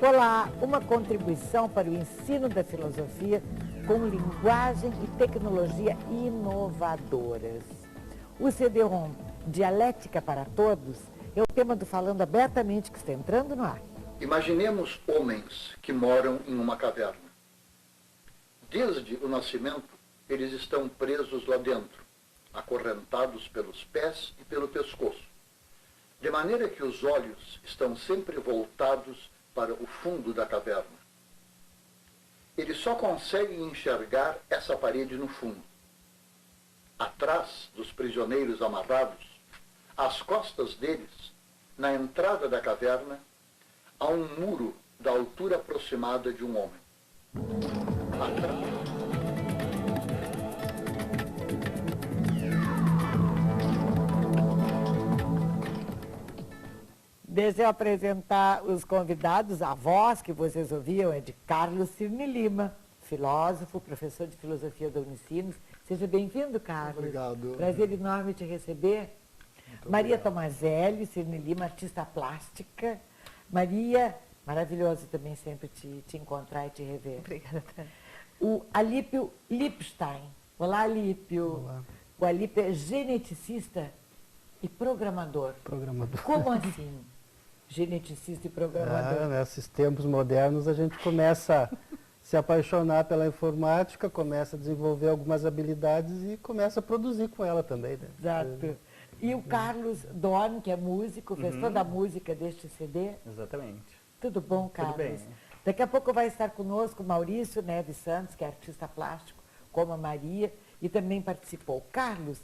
Olá, uma contribuição para o ensino da filosofia com linguagem e tecnologia inovadoras. O CD-ROM Dialética para Todos é o tema do Falando Abertamente que está entrando no ar. Imaginemos homens que moram em uma caverna. Desde o nascimento, eles estão presos lá dentro, acorrentados pelos pés e pelo pescoço, de maneira que os olhos estão sempre voltados para o fundo da caverna. Eles só conseguem enxergar essa parede no fundo. Atrás dos prisioneiros amarrados, às costas deles, na entrada da caverna, há um muro da altura aproximada de um homem. Deixa eu apresentar os convidados. A voz que vocês ouviam é de Carlos Cirne Lima, filósofo, professor de filosofia da Unicinos. Seja bem-vindo, Carlos. Obrigado. Prazer enorme te receber. Muito Maria obrigado. Tomazelli, Cirne Lima, artista plástica. Maria, maravilhoso também sempre te encontrar e te rever. Obrigada. O Alípio Lipstein. Olá, Alípio. Olá. O Alípio é geneticista e programador. Programador. Como assim? Geneticista e programador. Nesses tempos modernos a gente começa a se apaixonar pela informática, começa a desenvolver algumas habilidades e começa a produzir com ela também, né? Exato. E o Carlos Dorn, que é músico, fez toda a música deste CD. Exatamente. Tudo bom, Carlos? Tudo bem. Daqui a pouco vai estar conosco o Maurício Neves Santos, que é artista plástico, como a Maria, e também participou. Carlos,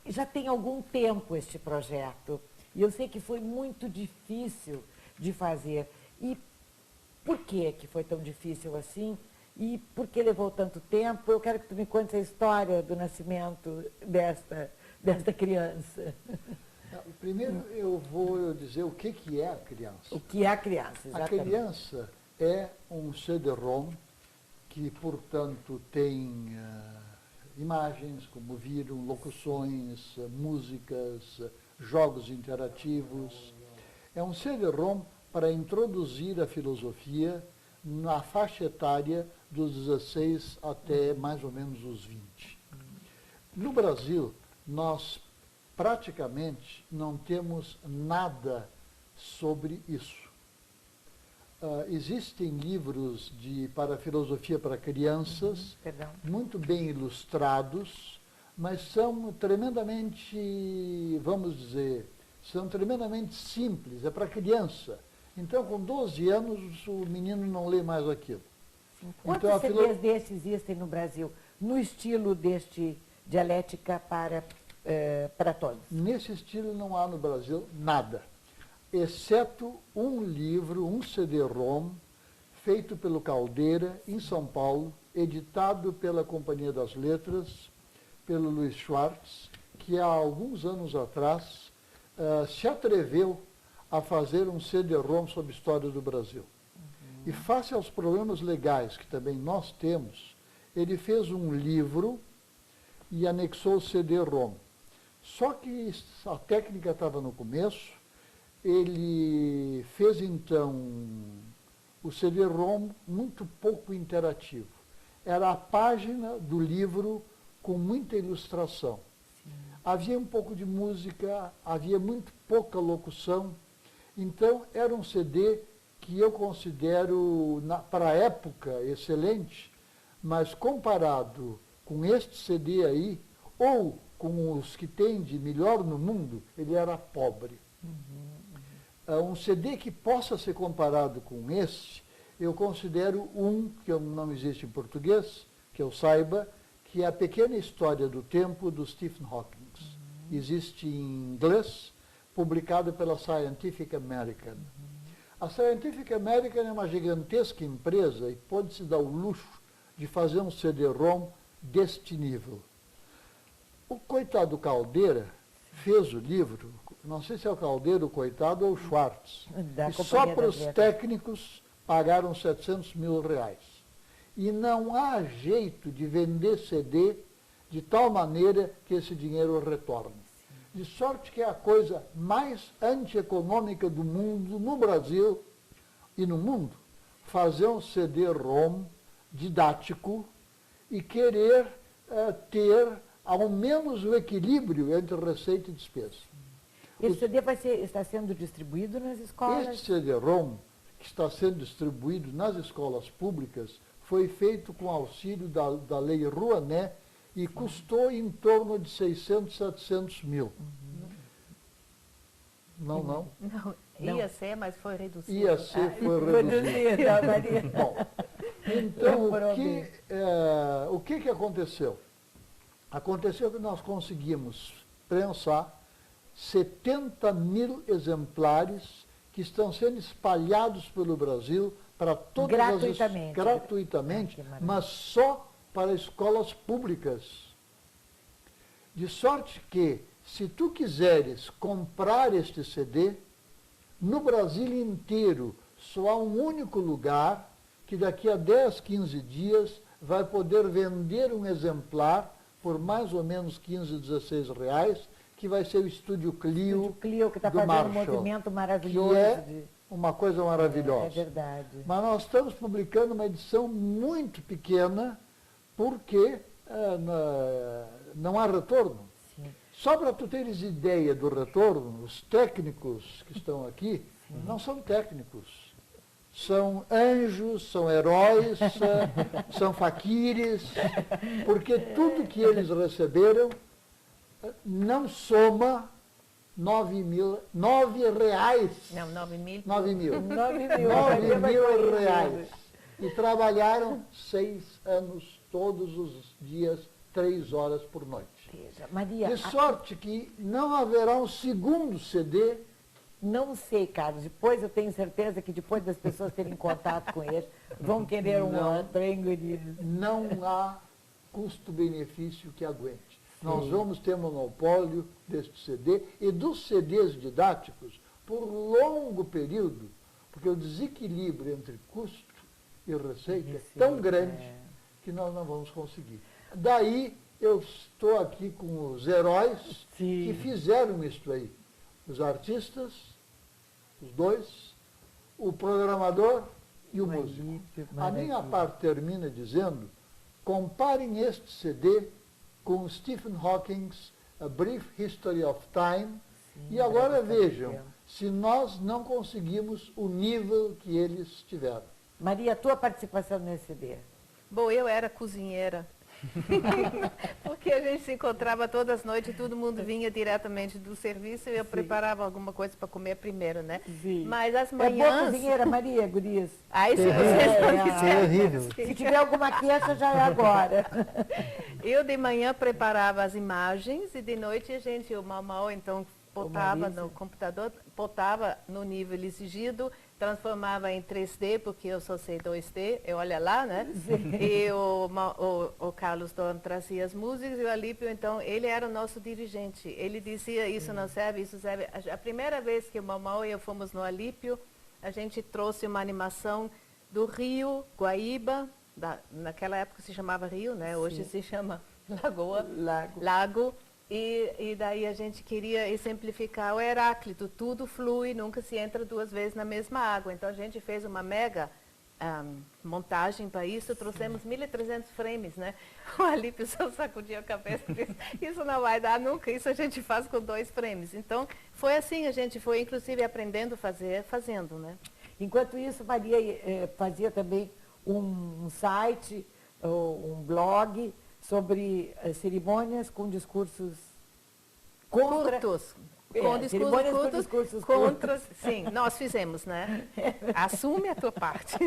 já tem algum tempo este projeto, e eu sei que foi muito difícil de fazer. E por que foi tão difícil assim? E por que levou tanto tempo? Eu quero que tu me contes a história do nascimento desta criança. Primeiro eu vou dizer o que é a criança. O que é a criança, A exatamente. criança é um CD-ROM que, portanto, tem imagens, como viram, locuções, músicas, jogos interativos. É um CD-ROM para introduzir a filosofia na faixa etária dos 16 até mais ou menos os 20. No Brasil, nós praticamente não temos nada sobre isso. Existem livros para filosofia para crianças, muito bem ilustrados, mas são tremendamente, vamos dizer, são tremendamente simples, é para criança. Então, com 12 anos, o menino não lê mais aquilo. Quantos Então, CDs destes existem no Brasil, no estilo deste Dialética para Todos? Nesse estilo não há no Brasil nada, exceto um livro, um CD-ROM, feito pelo Caldeira, em São Paulo, editado pela Companhia das Letras, pelo Luiz Schwartz, que há alguns anos atrás se atreveu a fazer um CD-ROM sobre a história do Brasil. E face aos problemas legais que também nós temos, ele fez um livro e anexou o CD-ROM. Só que a técnica estava no começo, ele fez então o CD-ROM muito pouco interativo. Era a página do livro com muita ilustração. Sim. Havia um pouco de música, havia muito pouca locução. Então era um CD que eu considero, para a época, excelente, mas comparado com este CD aí, ou com os que tem de melhor no mundo, ele era pobre. Um CD que possa ser comparado com este, eu considero um, que não existe em português, que eu saiba, que é A Pequena História do Tempo, do Stephen Hawking. Existe em inglês, publicado pela Scientific American. A Scientific American é uma gigantesca empresa e pode se dar o luxo de fazer um CD-ROM deste nível. O coitado Caldeira fez o livro, não sei se é o Caldeira, o coitado, ou o Schwartz, e só para os técnicos pagaram R$700 mil. E não há jeito de vender CD de tal maneira que esse dinheiro retorne. De sorte que é a coisa mais antieconômica do mundo, no Brasil, e no mundo, fazer um CD-ROM didático e querer ter ao menos o equilíbrio entre receita e despesa. Esse CD está sendo distribuído nas escolas? Este CD-ROM, que está sendo distribuído nas escolas públicas, foi feito com auxílio da Lei Rouanet e custou em torno de 600, 700 mil. Não. Não, ia ser, mas foi reduzido. Ia ser, foi reduzido. Maria. Bom, então, o que aconteceu? Aconteceu que nós conseguimos prensar 70 mil exemplares que estão sendo espalhados pelo Brasil para todas gratuitamente, mas só para escolas públicas. De sorte que, se tu quiseres comprar este CD, no Brasil inteiro só há um único lugar que daqui a 10, 15 dias vai poder vender um exemplar por mais ou menos 15, 16 reais, que vai ser o Estúdio Clio, que está do fazendo Marshall, um movimento maravilhoso. Que é uma coisa maravilhosa. É verdade. Mas nós estamos publicando uma edição muito pequena, porque não há retorno. Sim. Só para tu teres ideia do retorno, os técnicos que estão aqui não são técnicos. São anjos, são heróis, são faquires, porque tudo que eles receberam não soma 9 reais. Não, 9 mil. 9 mil. 9 9 mil reais. E trabalharam 6 anos, todos os dias, 3 horas por noite. Maria, De sorte que não haverá um segundo CD. não sei, Carlos, depois eu tenho certeza que depois das pessoas terem contato com ele, vão querer um triângulo. Não há custo-benefício que aguente. Nós vamos ter monopólio deste CD e dos CDs didáticos por longo período, porque o desequilíbrio entre custo e receita é tão grande que nós não vamos conseguir. Daí eu estou aqui com os heróis que fizeram isto aí. Os artistas, os dois, o programador e o músico. A minha parte termina dizendo, comparem este CD com Stephen Hawking's A Brief History of Time e agora vejam se nós não conseguimos o nível que eles tiveram. Maria, a tua participação nesse CD? Bom, eu era cozinheira. Porque a gente se encontrava todas as noites, todo mundo vinha diretamente do serviço e eu preparava alguma coisa para comer primeiro, né? Sim. Mas as É boa manhãs... cozinheira, Maria, gurias? Aí se vocês não É quiserem. horrível. Se tiver alguma queixa, já é agora. Eu de manhã preparava as imagens e de noite a gente, o Mau então botava no computador, botava no nível exigido, transformava em 3D, porque eu só sei 2D, olha lá, né? E o Carlos Dorn trazia as músicas e o Alípio, então, ele era o nosso dirigente. Ele dizia, isso não serve, isso serve. A primeira vez que o Mau e eu fomos no Alípio, a gente trouxe uma animação do Rio Guaíba, naquela época se chamava Rio, né? Hoje se chama Lago. E daí a gente queria exemplificar o Heráclito, tudo flui, nunca se entra 2 vezes na mesma água. Então a gente fez uma mega montagem para isso, trouxemos 1.300 frames, né? O Alípio só sacudia a cabeça e disse, isso não vai dar nunca, isso a gente faz com 2 frames. Então foi assim, a gente foi inclusive aprendendo a fazer, fazendo, né? Enquanto isso, Maria fazia também um site, um blog, sobre cerimônias com discursos contra... Curtos. Cerimônias com discursos contra... Sim, nós fizemos, né? Assume a tua parte.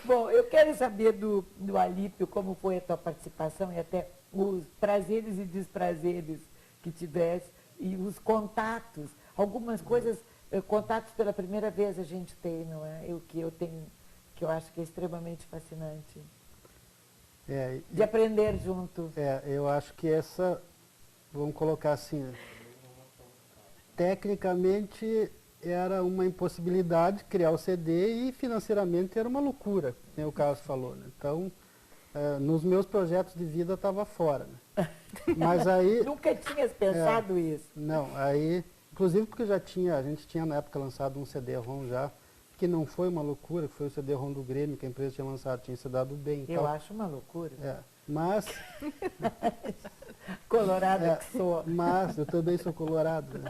Bom, eu quero saber do Alípio como foi a tua participação e até os prazeres e desprazeres que tivesse e os contatos. Algumas coisas, contatos pela primeira vez a gente tem, não é? Que eu acho que é extremamente fascinante. De aprender junto. Eu acho que vamos colocar assim, tecnicamente era uma impossibilidade criar o CD e financeiramente era uma loucura, como o Carlos falou, né? Então, nos meus projetos de vida estava fora, né? Mas aí... Nunca tinhas pensado isso? Não, aí, inclusive porque a gente tinha na época lançado um CD-ROM já, que não foi uma loucura, que foi o CD-ROM do Grêmio, que a empresa tinha lançado, tinha se dado bem. Eu acho uma loucura. Mas, Colorada que sou. mas, eu também sou colorado, né?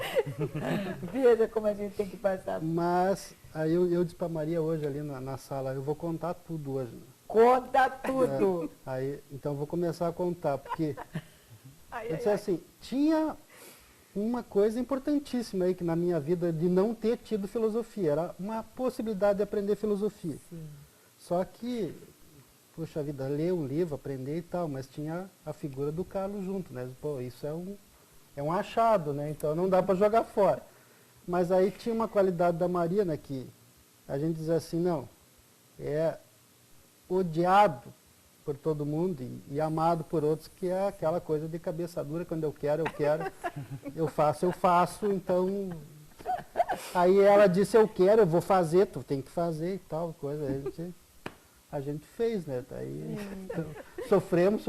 Veja como a gente tem que passar. Mas, aí eu disse para Maria hoje ali na sala, eu vou contar tudo hoje. Né? Conta tudo. Aí, então eu vou começar a contar, porque Ai, eu ai, disse ai. assim, tinha uma coisa importantíssima aí que na minha vida de não ter tido filosofia, era uma possibilidade de aprender filosofia. Sim. Só que, puxa vida, ler um livro, aprender e tal, mas tinha a figura do Carlos junto, né? Pô, isso é um achado, né? Então não dá para jogar fora. Mas aí tinha uma qualidade da Maria, né? Que a gente diz assim, não, é odiado por todo mundo e amado por outros, que é aquela coisa de cabeça dura, quando eu quero, eu faço, então... Aí ela disse, eu quero, eu vou fazer, tu tem que fazer e tal, coisa, a gente fez, né? Daí, então, sofremos,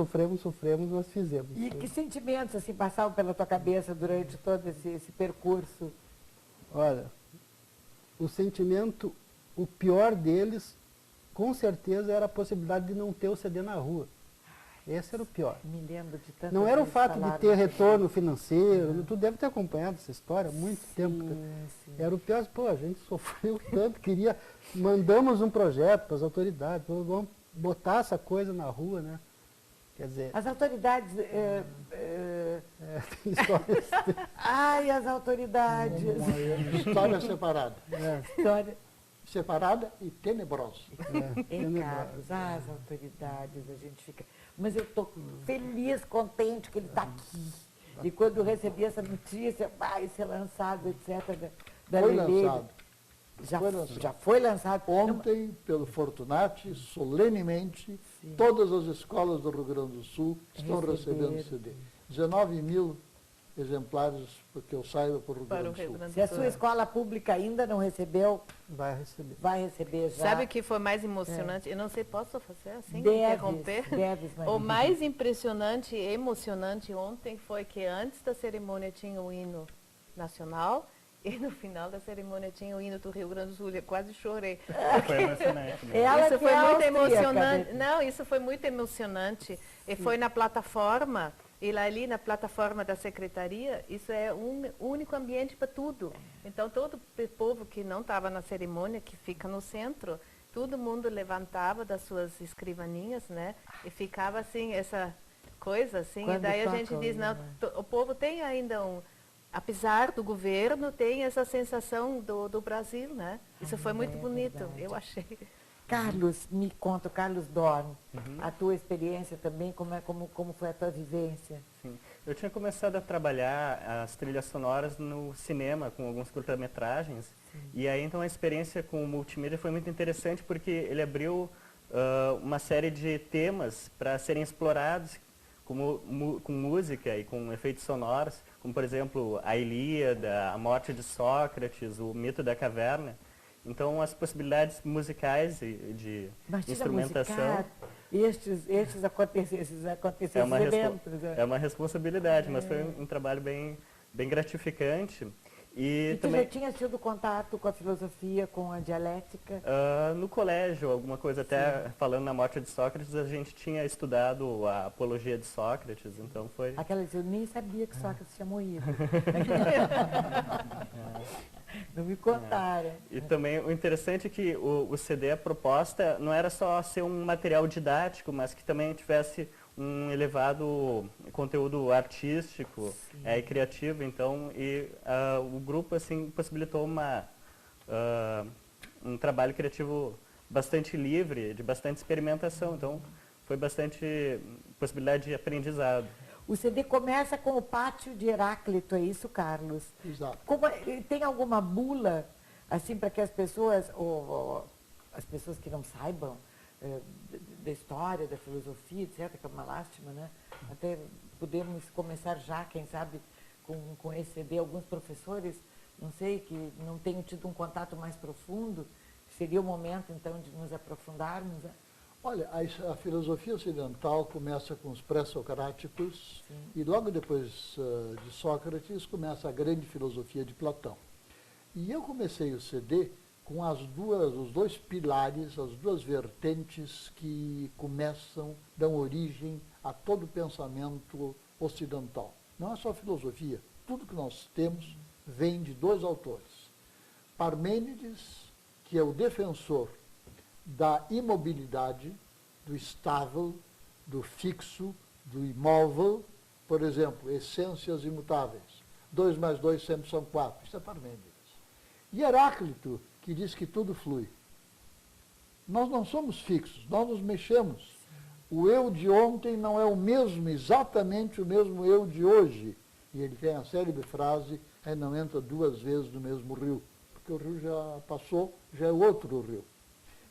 mas fizemos. E que sentimentos assim passavam pela tua cabeça durante todo esse percurso? Olha, o sentimento, o pior deles, com certeza era a possibilidade de não ter o CD na rua. Esse era o pior. Me lembro de tantas Não era o vezes fato de falaram ter sobre retorno isso. financeiro, tu deve ter acompanhado essa história há muito tempo. Sim. Era o pior, pô, a gente sofreu tanto, mandamos um projeto para as autoridades, vamos botar essa coisa na rua, né? Quer dizer, As autoridades... tem histórias. Ai, as autoridades. Uma história separada. História. Separada e tenebrosa. Hein, Carlos? As autoridades, a gente fica... Mas eu estou feliz, contente que ele está aqui. E quando eu recebi essa notícia, vai ser lançado, etc., da Foi Lelê, lançado. Já foi lançado. Ontem, pelo Fortunati, solenemente, todas as escolas do Rio Grande do Sul estão Receberam. recebendo CD. 19 mil exemplares, porque eu saiba, para o Rio Para Grande o do Rio Sul. Grande Se a do Sul. sua escola pública ainda não recebeu, Vai receber. vai receber já. Sabe o que foi mais emocionante? Eu não sei, posso fazer assim, Deves, interromper? deves, Maria. O mais impressionante e emocionante ontem foi que antes da cerimônia tinha o hino nacional e no final da cerimônia tinha o hino do Rio Grande do Sul. Eu quase chorei. Foi emocionante. Né? Ela Isso que foi é muito austríaca, emocionante. né? Não, isso foi muito emocionante. E foi na plataforma, e lá ali na plataforma da secretaria, isso é um único ambiente para tudo. Então todo o povo que não estava na cerimônia, que fica no centro, todo mundo levantava das suas escrivaninhas, né? E ficava assim, essa coisa assim. Quando E daí a toca gente o diz, hino, não, né? o povo tem ainda apesar do governo, tem essa sensação do Brasil, né? Isso foi muito bonito, verdade. eu achei. Carlos, me conta, Carlos Dorn, a tua experiência também, como foi a tua vivência? Sim. Eu tinha começado a trabalhar as trilhas sonoras no cinema, com alguns curta-metragens. E aí, então, a experiência com o multimídia foi muito interessante, porque ele abriu uma série de temas para serem explorados com música e com efeitos sonoros, como, por exemplo, a Ilíada, a morte de Sócrates, o mito da caverna. Então, as possibilidades musicais e de Imagina instrumentação... musicar estes acontecimentos. É uma responsabilidade, mas foi um trabalho bem gratificante. E tu também já tinha tido contato com a filosofia, com a dialética? no colégio, alguma coisa, até falando na morte de Sócrates, a gente tinha estudado a apologia de Sócrates, então foi... Aquelas, eu nem sabia que Sócrates tinha morrido. Não me contaram. E também o interessante é que o CD, a proposta, não era só ser um material didático, mas que também tivesse um elevado conteúdo artístico e criativo. Então, o grupo assim possibilitou um trabalho criativo bastante livre, de bastante experimentação. Então, foi bastante possibilidade de aprendizado. O CD começa com o Pátio de Heráclito, é isso, Carlos? Exato. Tem alguma bula, assim, para que as pessoas, ou as pessoas que não saibam da história, da filosofia, etc., que é uma lástima, né? Até podemos começar já, quem sabe, com esse CD. Alguns professores, não sei, que não tenham tido um contato mais profundo, seria o momento, então, de nos aprofundarmos. Olha, a filosofia ocidental começa com os pré-socráticos e logo depois de Sócrates começa a grande filosofia de Platão. E eu comecei o CD com os dois pilares, as duas vertentes que dão origem a todo o pensamento ocidental. Não é só filosofia, tudo que nós temos vem de dois autores. Parmênides, que é o defensor da imobilidade, do estável, do fixo, do imóvel, por exemplo, essências imutáveis. 2 mais 2 sempre são 4, isso é Parmênides. E Heráclito, que diz que tudo flui. Nós não somos fixos, nós nos mexemos. O eu de ontem não é o mesmo, exatamente o mesmo eu de hoje. E ele tem a célebre frase, não entra 2 vezes no mesmo rio, porque o rio já passou, já é outro rio.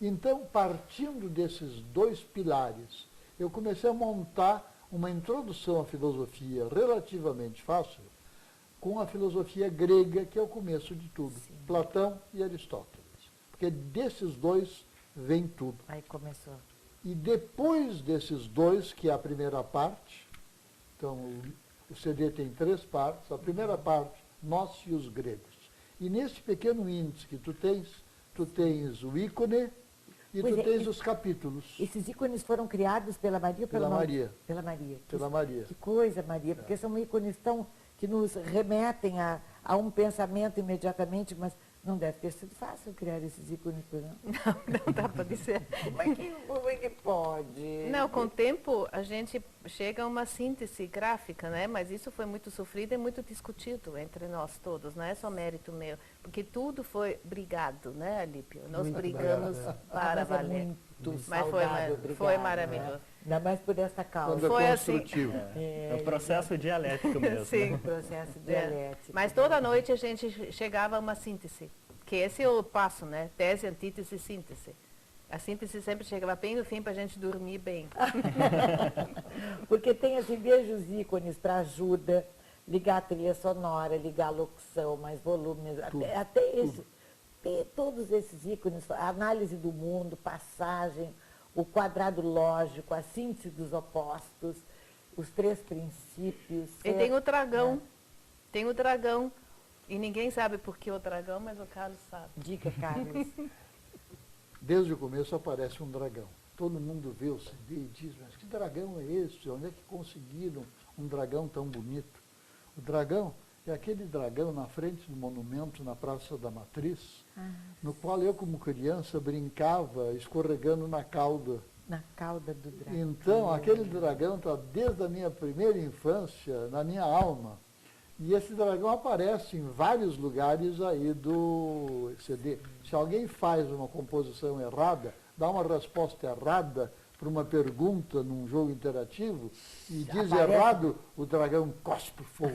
Então, partindo desses dois pilares, eu comecei a montar uma introdução à filosofia relativamente fácil, com a filosofia grega, que é o começo de tudo, sim. Platão e Aristóteles. Porque desses dois vem tudo. Aí começou. E depois desses dois, que é a primeira parte, então o CD tem 3 partes, a primeira parte, nós e os gregos. E nesse pequeno índice que tu tens o ícone e tu tens os capítulos. Esses ícones foram criados pela Maria ou pela Maria? Pela Maria. Pela Maria. Que coisa, Maria, porque são ícones que nos remetem a um pensamento imediatamente, mas não deve ter sido fácil criar esses ícones, não? Não dá para dizer. Como é que pode? Não, com o tempo a gente chega a uma síntese gráfica, né? Mas isso foi muito sofrido e muito discutido entre nós todos, não é só mérito meu, porque tudo foi brigado, né, Alípio? Nós muito brigamos para valer. Mas foi maravilhoso. Né? Ainda mais por essa causa. Quando foi construtivo. Assim. É o processo dialético mesmo. Sim. O processo dialético. Mas toda noite a gente chegava a uma síntese, que esse é o passo, né? Tese, antítese, síntese. A síntese sempre chegava bem no fim para a gente dormir bem. Porque tem assim, desde os ícones para ajuda, ligar a trilha sonora, ligar a locução, mais volume, até isso. Todos esses ícones, a análise do mundo, passagem, o quadrado lógico, a síntese dos opostos, os 3 princípios. E tem o dragão. Né? Tem o dragão. E ninguém sabe por que o dragão, mas o Carlos sabe. Diga, Carlos. Desde o começo aparece um dragão. Todo mundo vê o CD e diz, mas que dragão é esse? Onde é que conseguiram um dragão tão bonito? O dragão é aquele dragão na frente do monumento na Praça da Matriz, no qual eu, como criança, brincava escorregando na cauda. Na cauda do dragão. Então, aquele dragão está desde a minha primeira infância, na minha alma. E esse dragão aparece em vários lugares aí do CD. Se alguém faz uma composição errada, dá uma resposta errada para uma pergunta num jogo interativo e diz errado, o dragão cospe fogo.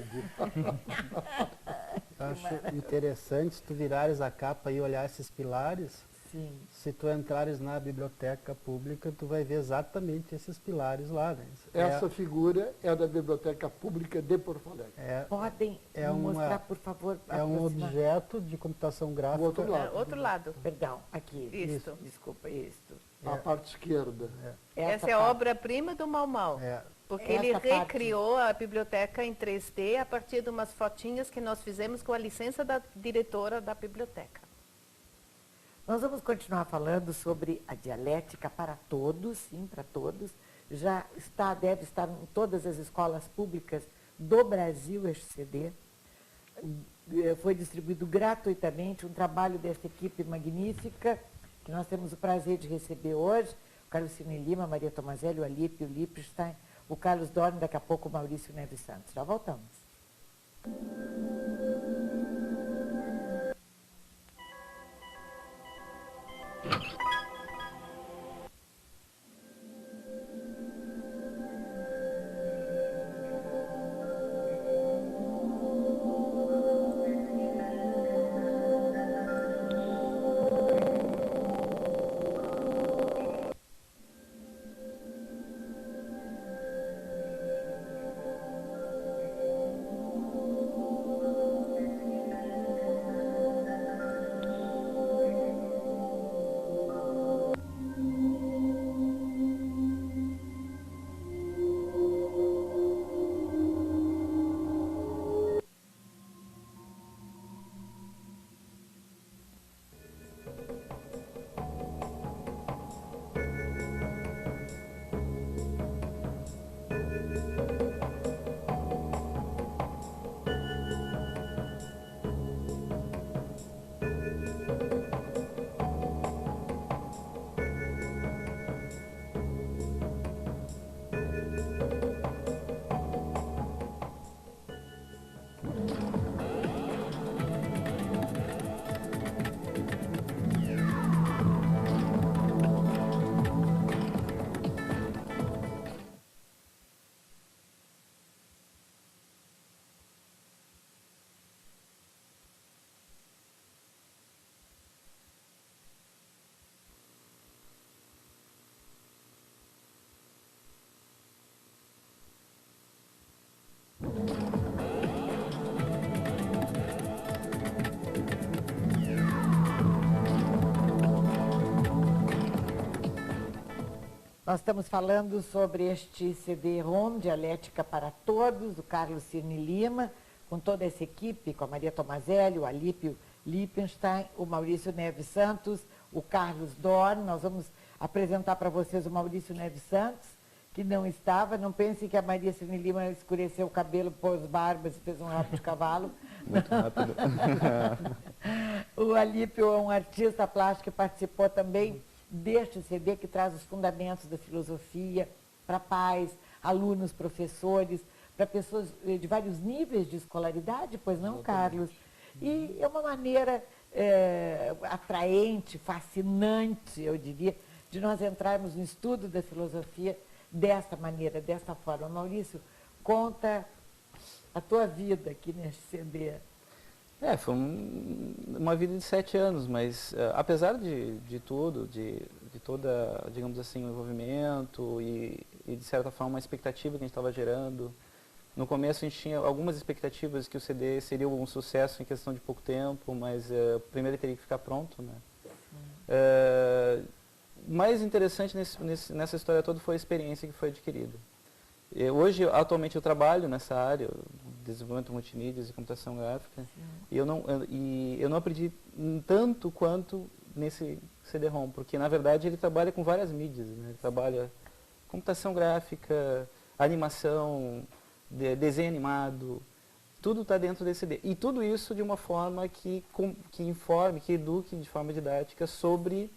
Acho interessante se tu virares a capa e olhar esses pilares. Sim. Se tu entrares na biblioteca pública, tu vai ver exatamente esses pilares lá. Né? Essa figura é da Biblioteca Pública de Porto Alegre. Podem mostrar, por favor? É um objeto de computação gráfica. O outro lado. Outro lado. Perdão, aqui. Isso. Desculpa, isso. A parte esquerda. Essa é a obra-prima do Mau Mau. Porque ele recriou a biblioteca em 3D a partir de umas fotinhas que nós fizemos com a licença da diretora da biblioteca. Nós vamos continuar falando sobre a dialética para todos, sim, para todos. Já deve estar em todas as escolas públicas do Brasil este CD. Foi distribuído gratuitamente, um trabalho dessa equipe magnífica, que nós temos o prazer de receber hoje. O Carlos Cine Lima, Maria Tomazelli, o Alípio, o Lippstein, o Carlos Dorme, daqui a pouco o Maurício Neves Santos. Já voltamos. Nós estamos falando sobre este CD-ROM, Dialética para Todos, do Carlos Cirne Lima, com toda essa equipe, com a Maria Tomazelli, o Alípio Lichtenstein, o Maurício Neves Santos, o Carlos Dorn. Nós vamos apresentar para vocês o Maurício Neves Santos, que não estava. Não pensem que a Maria Cirne Lima escureceu o cabelo, pôs barbas e fez um rabo de cavalo. Muito rápido. O Alípio é um artista plástico que participou também deste CD, que traz os fundamentos da filosofia para pais, alunos, professores, para pessoas de vários níveis de escolaridade, pois não, Carlos? E é uma maneira atraente, fascinante, eu diria, de nós entrarmos no estudo da filosofia desta maneira, desta forma. Maurício, conta a tua vida aqui neste CD. Foi uma vida de 7 anos, mas apesar de tudo, de toda, digamos assim, o envolvimento e de certa forma, uma expectativa que a gente estava gerando, no começo a gente tinha algumas expectativas que o CD seria um sucesso em questão de pouco tempo, mas primeiro ele teria que ficar pronto, né? O mais interessante nessa história toda foi a experiência que foi adquirida. Hoje, atualmente, eu trabalho nessa área, desenvolvimento multimídias e computação gráfica, e eu não aprendi tanto quanto nesse CD-ROM, porque, na verdade, ele trabalha com várias mídias, né? Ele trabalha computação gráfica, animação, desenho animado, tudo está dentro desse CD. E tudo isso de uma forma que informe, que eduque de forma didática sobre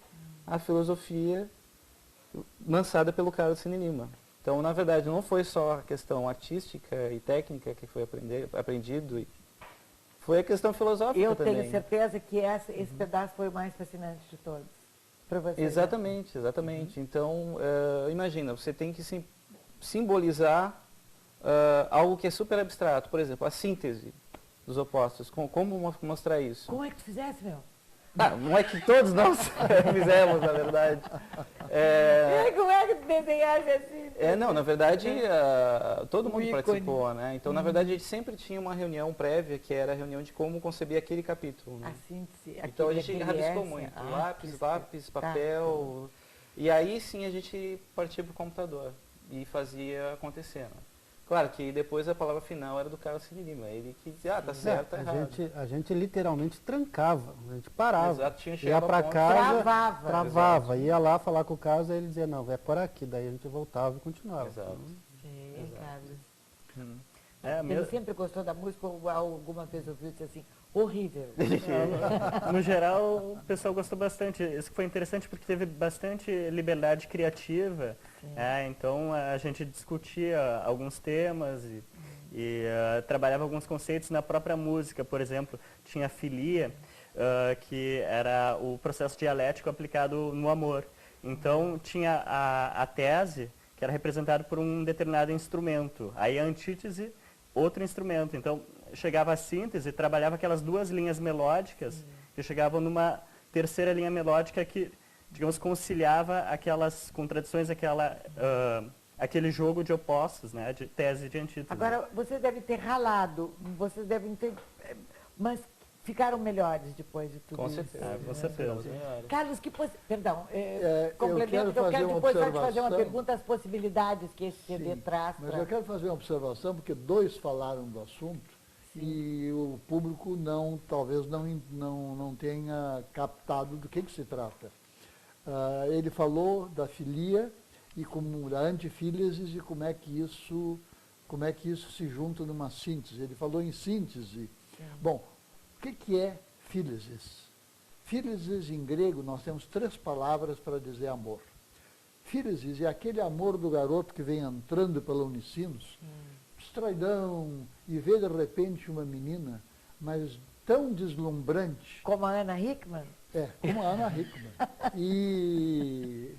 a filosofia lançada pelo Carlos Cirne Lima. Então, na verdade, não foi só a questão artística e técnica que foi aprendido, foi a questão filosófica também. Eu tenho certeza que esse pedaço foi o mais fascinante de todos, para você. Exatamente, exatamente. Então, imagina, você tem que simbolizar algo que é super abstrato. Por exemplo, a síntese dos opostos. Como mostrar isso? Como é que tu fizesse, meu? Não é que todos nós fizemos, na verdade. Como é que tu desenhasse assim? Não, na verdade, todo mundo participou, né? Então, na verdade, a gente sempre tinha uma reunião prévia, que era a reunião de como conceber aquele capítulo, né? A síntese. Então, a gente rabiscou muito. Lápis, papel. E aí, sim, a gente partia para o computador e fazia acontecer, né? Claro que depois a palavra final era do Carlos Cirne Lima, ele que dizia, tá certo, tá errado. A gente literalmente trancava, a gente parava, Exato, ia para casa, travava, Exato. ia lá falar com o Carlos, aí ele dizia, não, é por aqui, daí a gente voltava e continuava. Exato. Sim, Carlos. É, Ele sempre gostou da música ou alguma vez ouviu e disse assim, horrível. No geral, o pessoal gostou bastante. Isso foi interessante porque teve bastante liberdade criativa. Então, a gente discutia alguns temas e trabalhava alguns conceitos na própria música. Por exemplo, tinha a filia, que era o processo dialético aplicado no amor. Então, tinha a tese, que era representada por um determinado instrumento. Aí a antítese, outro instrumento. Então, chegava a síntese, trabalhava aquelas duas linhas melódicas e chegavam numa terceira linha melódica que, digamos, conciliava aquelas contradições, aquele jogo de opostos, né, de tese e de antítese. Agora, vocês devem ter ralado, vocês devem ter... Mas ficaram melhores depois de tudo isso. Com certeza. Carlos, perdão, eu complemento, quero eu quero depois só te fazer uma observação. pergunta, as possibilidades que esse CD traz. Mas eu quero fazer uma observação, porque dois falaram do assunto e o público talvez não tenha captado do que se trata. Ele falou da filia e da antifílisis e como é que isso se junta numa síntese. Ele falou em síntese. Bom, o que é fílisis? Fílisis em grego nós temos 3 palavras para dizer amor. Fílisis é aquele amor do garoto que vem entrando pela Unicinos, distraidão, e vê de repente uma menina, mas tão deslumbrante. Como a Ana Hickman? Como a Ana Hickman. E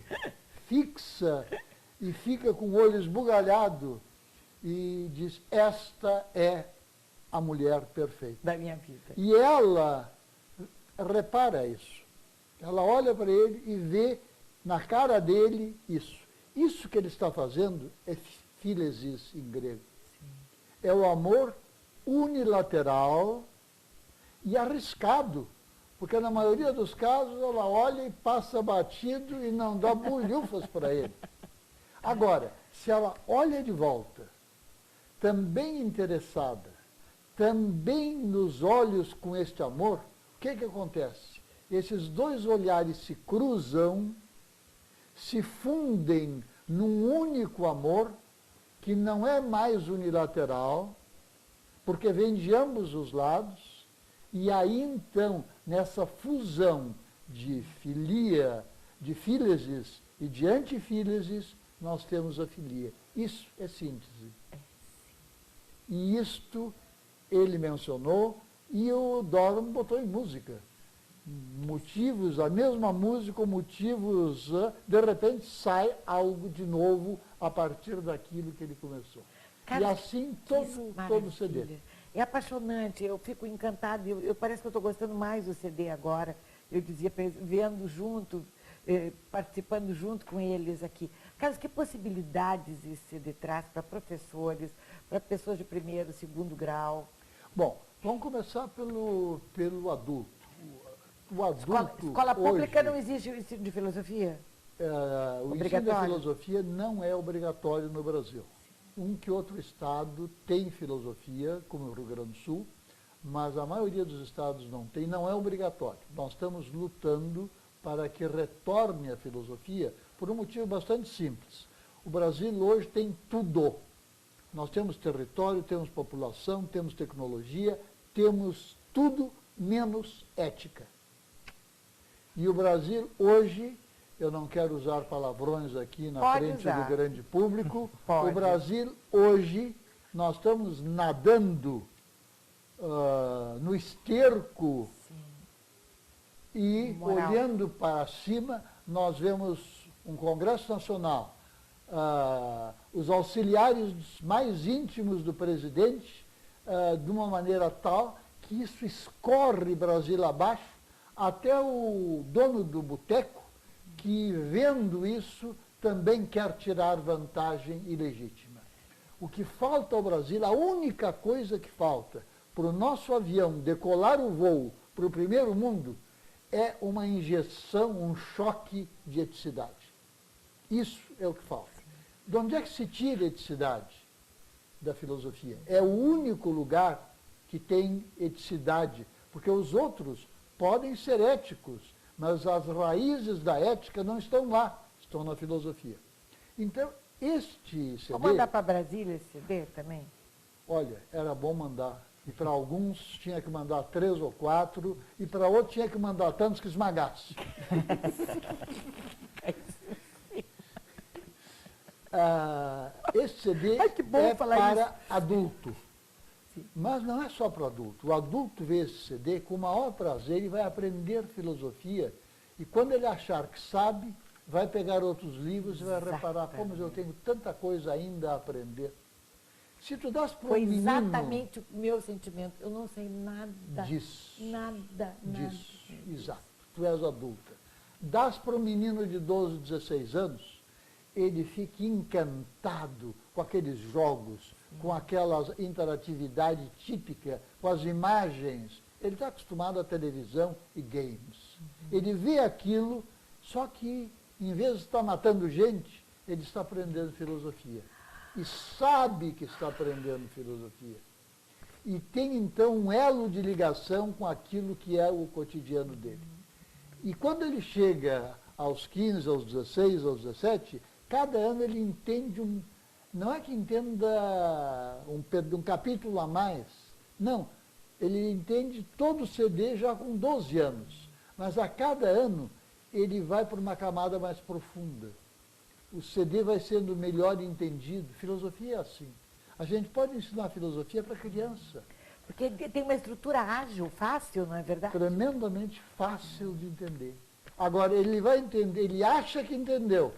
fixa, e fica com o olho esbugalhado, e diz, esta é a mulher perfeita. Da minha vida. E ela repara isso. Ela olha para ele e vê na cara dele isso. Isso que ele está fazendo é filesis em grego. É o amor unilateral e arriscado, porque na maioria dos casos ela olha e passa batido e não dá bolhufas para ele. Agora, se ela olha de volta, também interessada, também nos olhos com este amor, o que acontece? Esses dois olhares se cruzam, se fundem num único amor, que não é mais unilateral, porque vem de ambos os lados, e aí então, nessa fusão de filia, de fílesis e de antifílesis, nós temos a filia. Isso é síntese. E isto ele mencionou e o Doran botou em música. Motivos, a mesma música, motivos, de repente sai algo de novo a partir daquilo que ele começou. E assim todo o CD. É apaixonante, eu fico encantada, parece que eu estou gostando mais do CD agora. Eu dizia para eles, vendo junto, participando junto com eles aqui. Carlos, que possibilidades esse CD traz para professores, para pessoas de primeiro, segundo grau? Bom, vamos começar pelo adulto. O adulto escola pública hoje, não existe o ensino de filosofia? O ensino de filosofia não é obrigatório no Brasil. Um que outro estado tem filosofia, como o Rio Grande do Sul, mas a maioria dos estados não tem, não é obrigatório. Nós estamos lutando para que retorne a filosofia por um motivo bastante simples. O Brasil hoje tem tudo. Nós temos território, temos população, temos tecnologia, temos tudo menos ética. E o Brasil hoje, eu não quero usar palavrões aqui na frente do grande público, o Brasil hoje, nós estamos nadando no esterco. Sim. E olhando para cima, nós vemos um Congresso Nacional, os auxiliares mais íntimos do presidente, de uma maneira tal que isso escorre Brasil abaixo, até o dono do boteco, que vendo isso também quer tirar vantagem ilegítima. O que falta ao Brasil, a única coisa que falta para o nosso avião decolar o voo para o primeiro mundo, é uma injeção, um choque de eticidade. Isso é o que falta. De onde é que se tira a eticidade? Da filosofia. É o único lugar que tem eticidade, porque os outros podem ser éticos, mas as raízes da ética não estão lá, estão na filosofia. Então, este CD... Vamos mandar para Brasília esse CD também? Olha, era bom mandar. E para alguns tinha que mandar 3 ou 4, e para outros tinha que mandar tantos que esmagasse. Esse CD é para adulto. Mas não é só para o adulto. O adulto vê esse CD com o maior prazer e vai aprender filosofia. E quando ele achar que sabe, vai pegar outros livros e vai reparar, pô, mas eu tenho tanta coisa ainda a aprender. Se tu dás para um menino... Foi exatamente o meu sentimento. Eu não sei nada disso. Nada. Exato. Tu és adulta. Dás para um menino de 12, 16 anos, ele fica encantado com aqueles jogos, com aquela interatividade típica, com as imagens. Ele está acostumado à televisão e games. Ele vê aquilo, só que, em vez de estar matando gente, ele está aprendendo filosofia. E sabe que está aprendendo filosofia. E tem, então, um elo de ligação com aquilo que é o cotidiano dele. E quando ele chega aos 15, aos 16, aos 17, cada ano ele entende não é que entenda um capítulo a mais, não. Ele entende todo o CD já com 12 anos. Mas a cada ano ele vai para uma camada mais profunda. O CD vai sendo melhor entendido. Filosofia é assim. A gente pode ensinar filosofia para criança. Porque tem uma estrutura ágil, fácil, não é verdade? Tremendamente fácil de entender. Agora, ele vai entender, ele acha que entendeu.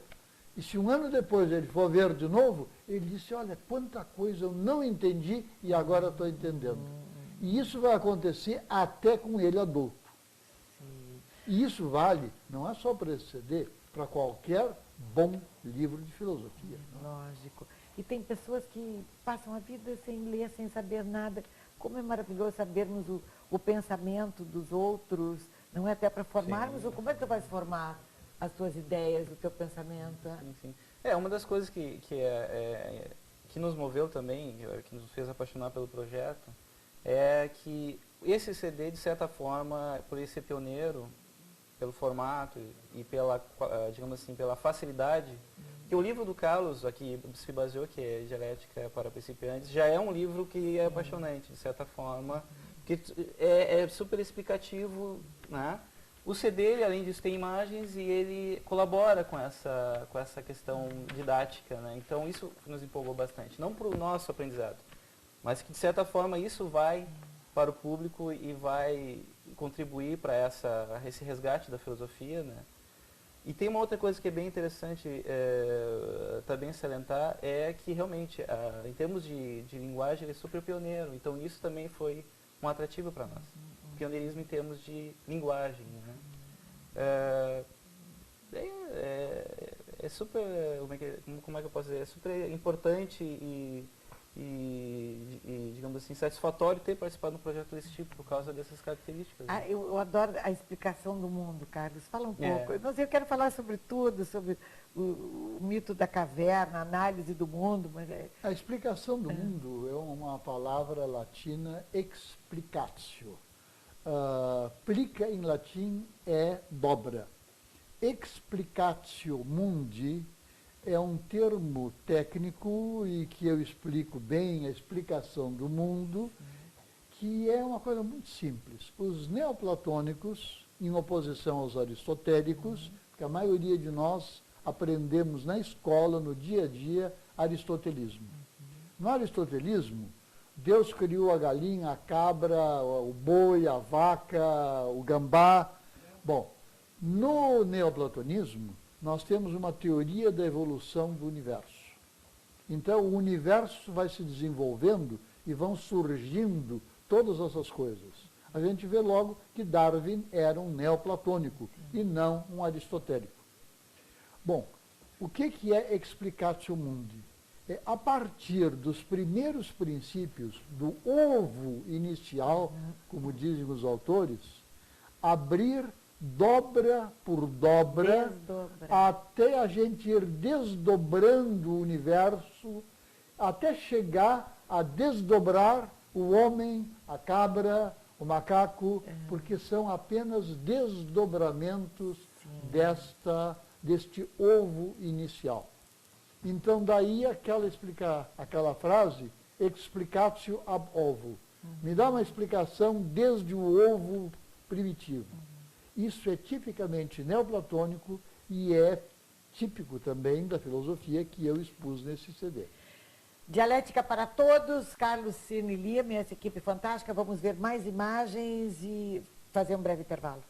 E se um ano depois ele for ver de novo, ele disse, olha, quanta coisa eu não entendi e agora estou entendendo. E isso vai acontecer até com ele adulto. Sim. E isso vale, não é só para esse CD, para qualquer bom livro de filosofia. Lógico. E tem pessoas que passam a vida sem ler, sem saber nada. Como é maravilhoso sabermos o pensamento dos outros, não é até para formarmos, ou como é que tu vais formar as tuas ideias, o teu pensamento? Sim, sim. Uma das coisas que nos moveu também, que nos fez apaixonar pelo projeto, é que esse CD, de certa forma, por ele ser pioneiro, pelo formato e pela, digamos assim, pela facilidade, que o livro do Carlos, aqui se baseou, que é Dialética para Principiantes, já é um livro que é apaixonante, de certa forma, que é super explicativo, né? O CD, ele, além disso, tem imagens e ele colabora com essa questão didática, né? Então, isso nos empolgou bastante. Não para o nosso aprendizado, mas que, de certa forma, isso vai para o público e vai contribuir para esse resgate da filosofia, né? E tem uma outra coisa que é bem interessante também salientar, é que realmente, em termos de linguagem, ele é super pioneiro. Então, isso também foi um atrativo para nós. Pioneirismo em termos de linguagem, né? É super, como é que eu posso dizer, é super importante e, digamos assim, satisfatório ter participado de um projeto desse tipo por causa dessas características. Né? Eu adoro a explicação do mundo, Carlos. Fala um pouco. Eu quero falar sobre tudo, sobre o mito da caverna, a análise do mundo. Mas A explicação do mundo é uma palavra latina, explicatio. Plica em latim é dobra. Explicatio mundi é um termo técnico e que eu explico bem a explicação do mundo, que é uma coisa muito simples. Os neoplatônicos, em oposição aos aristotélicos, porque a maioria de nós aprendemos na escola, no dia a dia, aristotelismo. No aristotelismo, Deus criou a galinha, a cabra, o boi, a vaca, o gambá. Bom, no neoplatonismo, nós temos uma teoria da evolução do universo. Então, o universo vai se desenvolvendo e vão surgindo todas essas coisas. A gente vê logo que Darwin era um neoplatônico e não um aristotélico. Bom, o que é explicatio mundi? É a partir dos primeiros princípios do ovo inicial, como dizem os autores, abrir dobra por dobra, até a gente ir desdobrando o universo, até chegar a desdobrar o homem, a cabra, o macaco, porque são apenas desdobramentos deste ovo inicial. Então, daí aquela frase, explicatio ab ovo. Me dá uma explicação desde o ovo primitivo. Isso é tipicamente neoplatônico e é típico também da filosofia que eu expus nesse CD. Dialética para Todos, Carlos Cirne Lima, essa equipe fantástica. Vamos ver mais imagens e fazer um breve intervalo.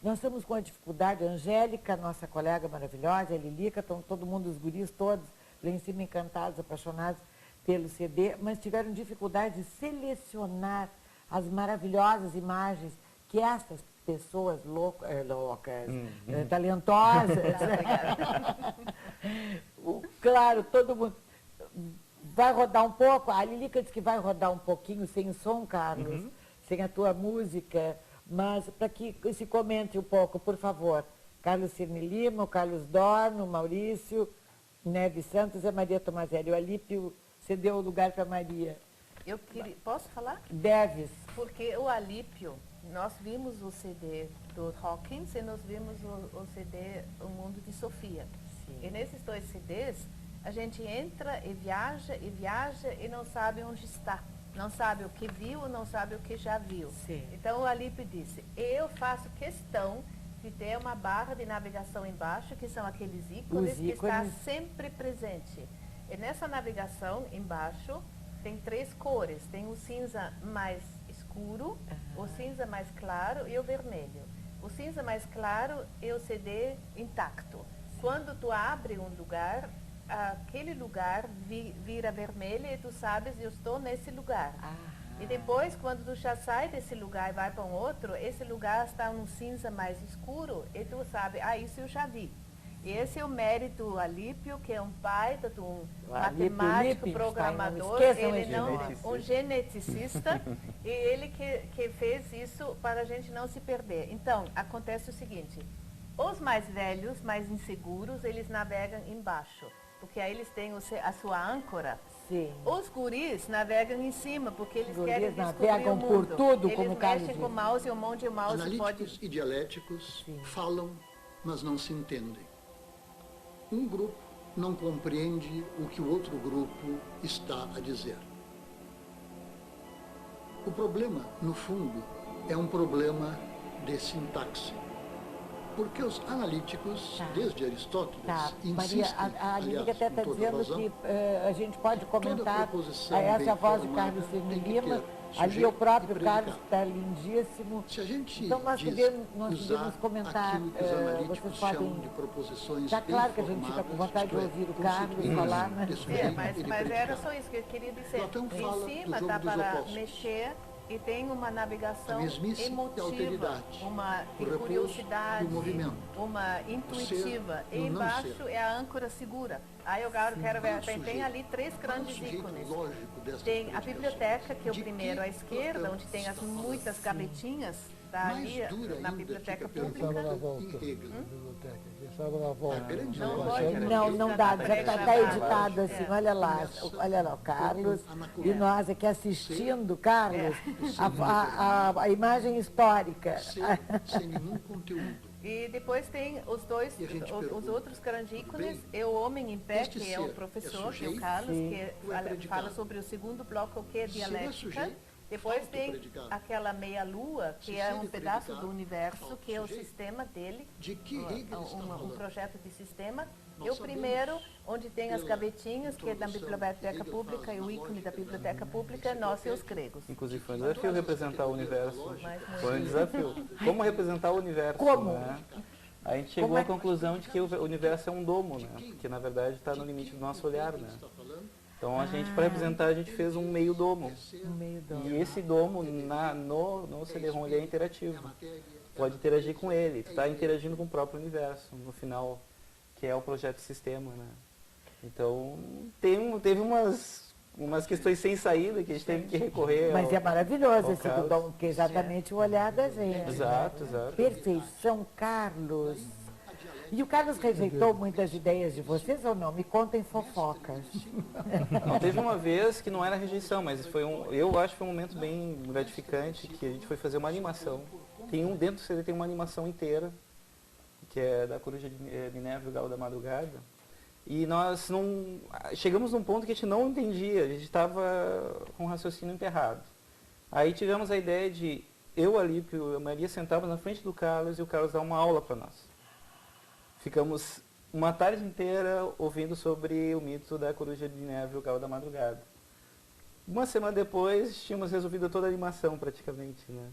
Nós estamos com a dificuldade, a Angélica, nossa colega maravilhosa, a Lilica, estão todo mundo, os guris todos, lá em cima encantados, apaixonados pelo CD, mas tiveram dificuldade de selecionar as maravilhosas imagens que essas pessoas loucas, talentosas. Claro, todo mundo vai rodar um pouco. A Lilica disse que vai rodar um pouquinho sem som, Carlos, sem a tua música, mas para que se comente um pouco, por favor. Carlos Cirne Lima, o Carlos Dorno, o Maurício, Neves Santos e a Maria Tomazelli. O Alípio cedeu o lugar para a Maria. Posso falar? Deves. Porque o Alípio, nós vimos o CD do Hawkins e nós vimos o CD O Mundo de Sofia. Sim. E nesses 2 CDs, a gente entra e viaja e não sabe onde está. Não sabe o que viu, não sabe o que já viu. Sim. Então o Alípio disse, eu faço questão de ter uma barra de navegação embaixo, que são aqueles ícones que está sempre presente. E nessa navegação embaixo tem 3 cores. Tem o cinza mais escuro, o cinza mais claro e o vermelho. O cinza mais claro é o CD intacto. Quando tu abre um lugar, aquele lugar vira vermelho e tu sabes, eu estou nesse lugar. E depois, quando tu já sai desse lugar e vai para um outro, esse lugar está num cinza mais escuro e tu sabe, isso eu já vi. E esse é o mérito Alípio, que é um pai de um matemático, programador, ele um geneticista, e ele que fez isso para a gente não se perder. Então, acontece o seguinte, os mais velhos, mais inseguros, eles navegam embaixo, porque aí eles têm a sua âncora. Sim. Os guris navegam em cima, porque eles querem descobrir navegam o mundo. por tudo, eles como o Carlos mexem com o mouse e um monte de mouse Analíticos e dialéticos falam, mas não se entendem. Um grupo não compreende o que o outro grupo está a dizer. O problema, no fundo, é um problema de sintaxe. Porque os analíticos, desde Aristóteles, insistem, Maria, a Lilica até está dizendo razão, que a gente pode comentar, essa é a voz de Carlos Cirne Lima, ali o próprio Carlos está lindíssimo. Se a gente então nós devemos comentar, vocês podem... de proposições está claro que a gente fica com vontade de ouvir o Carlos falar, mas era só isso que eu queria dizer. Em cima está para mexer e tem uma navegação emotiva, uma curiosidade, uma intuitiva. E embaixo é a âncora segura. Aí eu quero ver, tem ali 3 grandes ícones. Tem a biblioteca, que é o primeiro à esquerda, onde tem muitas gavetinhas, está ali na biblioteca pública. Não dá, já está editado assim, olha lá, o Carlos, e nós aqui assistindo, Carlos, a imagem histórica. Sem nenhum conteúdo. E depois tem os outros grandes ícones, é o homem em pé, que é o professor, que é o Carlos, que fala sobre o segundo bloco, que é dialética. Depois tem aquela meia-lua, que é um pedaço do universo, que é o sistema dele, um projeto de sistema. E o primeiro, onde tem as gavetinhas, que é da Biblioteca Pública, e o ícone da Biblioteca Pública, nós e os gregos. Inclusive foi um desafio representar o universo. Foi um desafio. Como representar o universo? Como? Né? A gente chegou à conclusão de que o universo é um domo, né? Porque na verdade está no limite do nosso olhar, né? Então a gente, para representar, a gente fez um meio domo. E esse domo no CD-ROM ele é interativo. Pode interagir com ele, está interagindo com o próprio universo no final, que é o projeto sistema, né? Então teve umas questões sem saída que a gente teve que recorrer. Mas é maravilhoso esse do dom, porque é exatamente o olhar da gente. Exato. Perfeição, Carlos. E o Carlos rejeitou muitas ideias de vocês ou não? Me contem fofocas. Não, teve uma vez que não era rejeição, mas eu acho que foi um momento bem gratificante, que a gente foi fazer uma animação. Dentro do CD tem uma animação inteira, que é da Coruja de Neve e o Galo da Madrugada. E nós chegamos num ponto que a gente não entendia, a gente estava com o raciocínio emperrado. Aí tivemos a ideia de eu, Alípio e a Maria sentávamos na frente do Carlos e o Carlos dá uma aula para nós. Ficamos uma tarde inteira ouvindo sobre o mito da Coruja de Neve e o Galo da Madrugada. Uma semana depois, tínhamos resolvido toda a animação praticamente, né?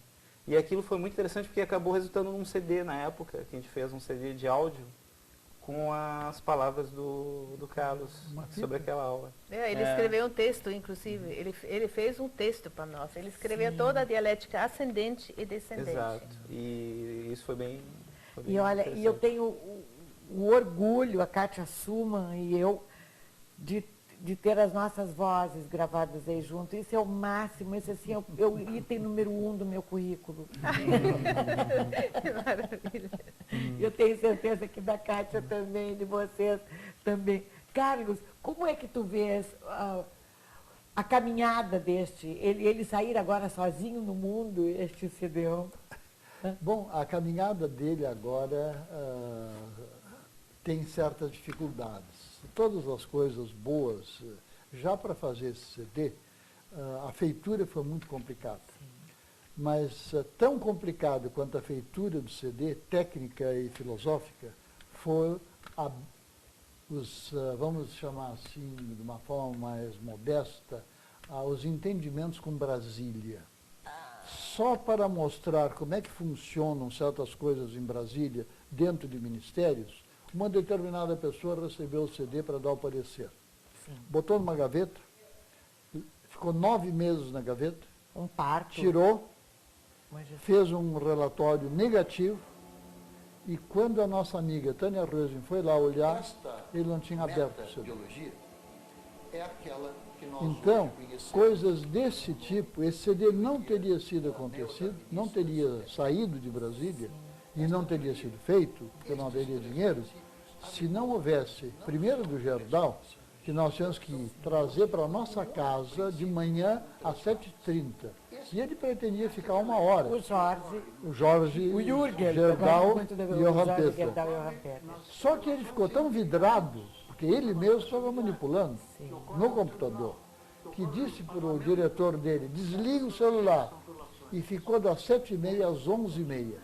E aquilo foi muito interessante porque acabou resultando num CD na época, que a gente fez um CD de áudio com as palavras do Carlos sobre aquela aula. Ele escreveu um texto, inclusive, ele fez um texto para nós. Ele escreveu toda a dialética ascendente e descendente. Exato. E isso foi bem E olha, e eu tenho o orgulho, a Kátia Suman e eu, de ter as nossas vozes gravadas aí junto. Isso é o máximo, esse assim, é o item número 1 do meu currículo. Que maravilha. Eu tenho certeza que da Kátia também, de vocês também. Carlos, como é que tu vês a caminhada deste, ele sair agora sozinho no mundo, este CD-ROM? Bom, a caminhada dele agora tem certas dificuldades. Todas as coisas boas, já para fazer esse CD, a feitura foi muito complicada. Mas tão complicado quanto a feitura do CD, técnica e filosófica, foi vamos chamar assim, de uma forma mais modesta, os entendimentos com Brasília. Só para mostrar como é que funcionam certas coisas em Brasília, dentro de ministérios, uma determinada pessoa recebeu o CD para dar o parecer. Sim. Botou numa gaveta, ficou 9 meses na gaveta, Um parto. tirou, fez um relatório negativo, e quando a nossa amiga Tânia Rösing foi lá olhar, ele não tinha aberto o CD. É aquela que nós Então, hoje conhecemos. coisas desse tipo, esse CD não teria sido acontecido, não teria saído de Brasília e não teria sido feito, porque não haveria dinheiro, se não houvesse, primeiro do Gerdau, que nós tínhamos que trazer para a nossa casa de manhã às 7h30. E ele pretendia ficar 1 hora. O O Jorge, o Jürgen, Gerdau muito e o Jorge Rampeta. Gerdau e o Rampeta. Só que ele ficou tão vidrado, porque ele mesmo estava manipulando no computador, que disse para o diretor dele, desliga o celular. E ficou das 7h30 às 11h30.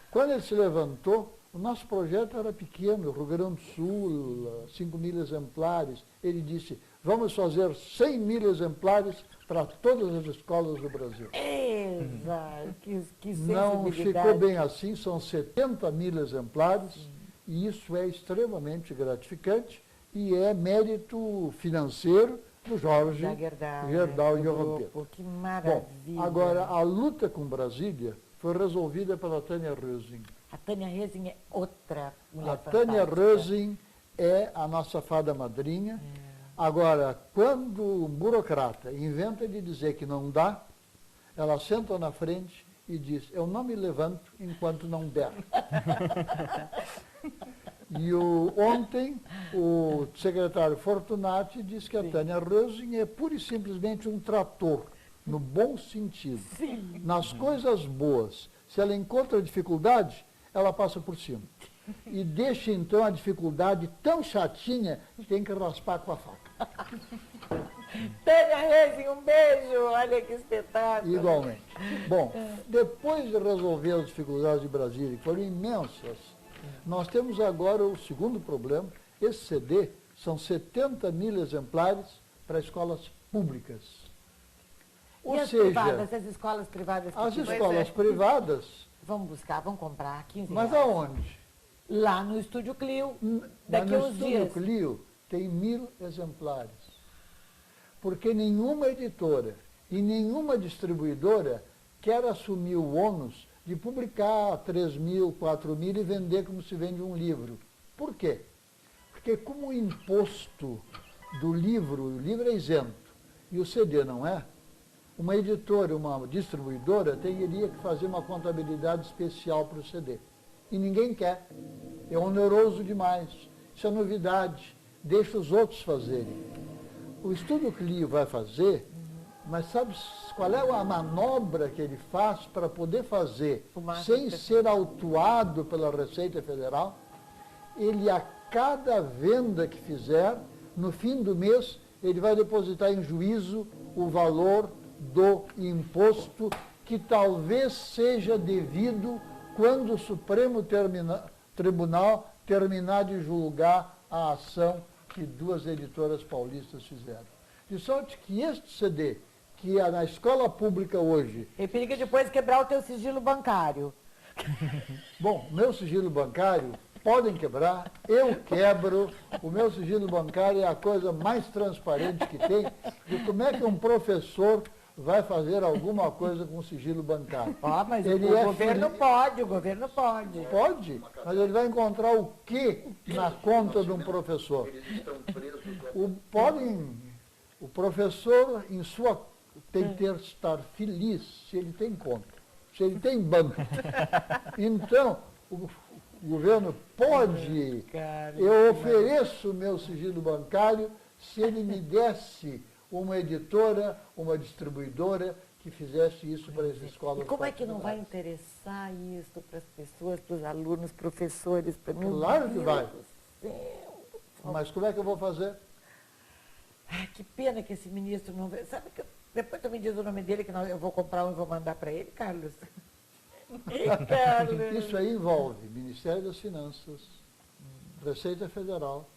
Quando ele se levantou, o nosso projeto era pequeno, Rio Grande do Sul, 5.000 exemplares. Ele disse, vamos fazer 100.000 exemplares para todas as escolas do Brasil. Exato, que Não sensibilidade. ficou bem assim, são 70.000 exemplares, e isso é extremamente gratificante e é mérito financeiro do Jorge Da Gerdau, Gerdau né, e do o Rampeta. grupo. Que maravilha. Bom, agora, a luta com Brasília foi resolvida pela Tânia Rösing. A Tânia Rösing é outra mulher A Tânia fantástica. Rösing é a nossa fada madrinha. Agora, quando o burocrata inventa de dizer que não dá, ela senta na frente e diz, eu não me levanto enquanto não der. E ontem, o secretário Fortunati disse que a Tânia Rösing é pura e simplesmente um trator, no bom sentido. Sim. Nas coisas boas, se ela encontra dificuldade, ela passa por cima. E deixa então a dificuldade tão chatinha que tem que raspar com a faca. Tânia Rösing, um beijo. Olha que espetáculo. Igualmente. Bom, depois de resolver as dificuldades de Brasília, que foram imensas, nós temos agora o segundo problema. Esse CD são 70.000 exemplares para escolas públicas. Ou E as seja, privadas, as escolas privadas que as tiverem? escolas privadas, Vamos buscar, vamos comprar 15 mas reais. aonde? Lá no Estúdio Clio, daqui Mas a no uns Estúdio dias. Clio tem 1.000 exemplares. Porque nenhuma editora e nenhuma distribuidora quer assumir o ônus de publicar 3.000, 4.000 e vender como se vende um livro. Por quê? Porque como o imposto do livro, o livro é isento e o CD não é, uma editora, uma distribuidora teria que fazer uma contabilidade especial para o CD. E ninguém quer. É oneroso demais. Isso é novidade. Deixa os outros fazerem. O Estúdio Clio vai fazer, mas sabe qual é a manobra que ele faz para poder fazer sem ser autuado pela Receita Federal? Ele, a cada venda que fizer, no fim do mês, ele vai depositar em juízo o valor do imposto que talvez seja devido quando o Supremo Tribunal terminar de julgar a ação que 2 editoras paulistas fizeram. De sorte que este CD, que na escola pública hoje... E periga depois quebrar o teu sigilo bancário. Bom, meu sigilo bancário, podem quebrar, eu quebro. O meu sigilo bancário é a coisa mais transparente que tem. E como é que um professor vai fazer alguma coisa com sigilo bancário? Mas Ele o é governo pode, o governo pode. Pode, mas ele vai encontrar o quê na conta de um professor? Eles estão presos lá. O professor, tem que estar feliz se ele tem conta, se ele tem banco. Então, o governo pode, eu ofereço meu sigilo bancário se ele me desse uma editora, uma distribuidora que fizesse isso para as escolas. E como é que não vai interessar isso para as pessoas, para os alunos, professores? Claro que vai. Mas como é que eu vou fazer? Ai, que pena que esse ministro não veio. Sabe que depois tu me diz o nome dele, que eu vou comprar um e vou mandar para ele, Carlos. Carlos. Isso aí envolve Ministério das Finanças, Receita Federal,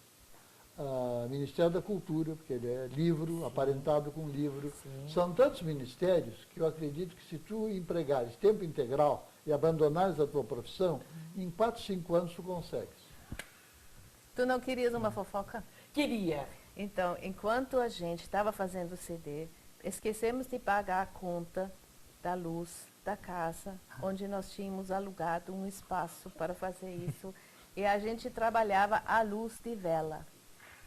Ministério da Cultura, porque ele é livro, aparentado com livro. Sim. São tantos ministérios que eu acredito que se tu empregares tempo integral e abandonares a tua profissão, em 4, 5 anos tu consegues. Tu não querias uma fofoca? Queria. Então, enquanto a gente estava fazendo o CD, esquecemos de pagar a conta da luz da casa, onde nós tínhamos alugado um espaço para fazer isso. E a gente trabalhava à luz de vela.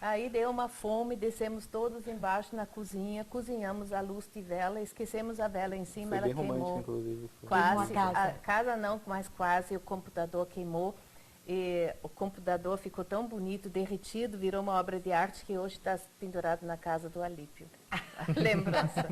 Aí deu uma fome, descemos todos embaixo na cozinha, cozinhamos à luz de vela, esquecemos a vela em cima, Foi ela bem queimou. romântico, inclusive. Quase, Queimou a casa. a casa não, mas quase, o computador queimou. E o computador ficou tão bonito, derretido, virou uma obra de arte que hoje está pendurado na casa do Alípio. Lembrança.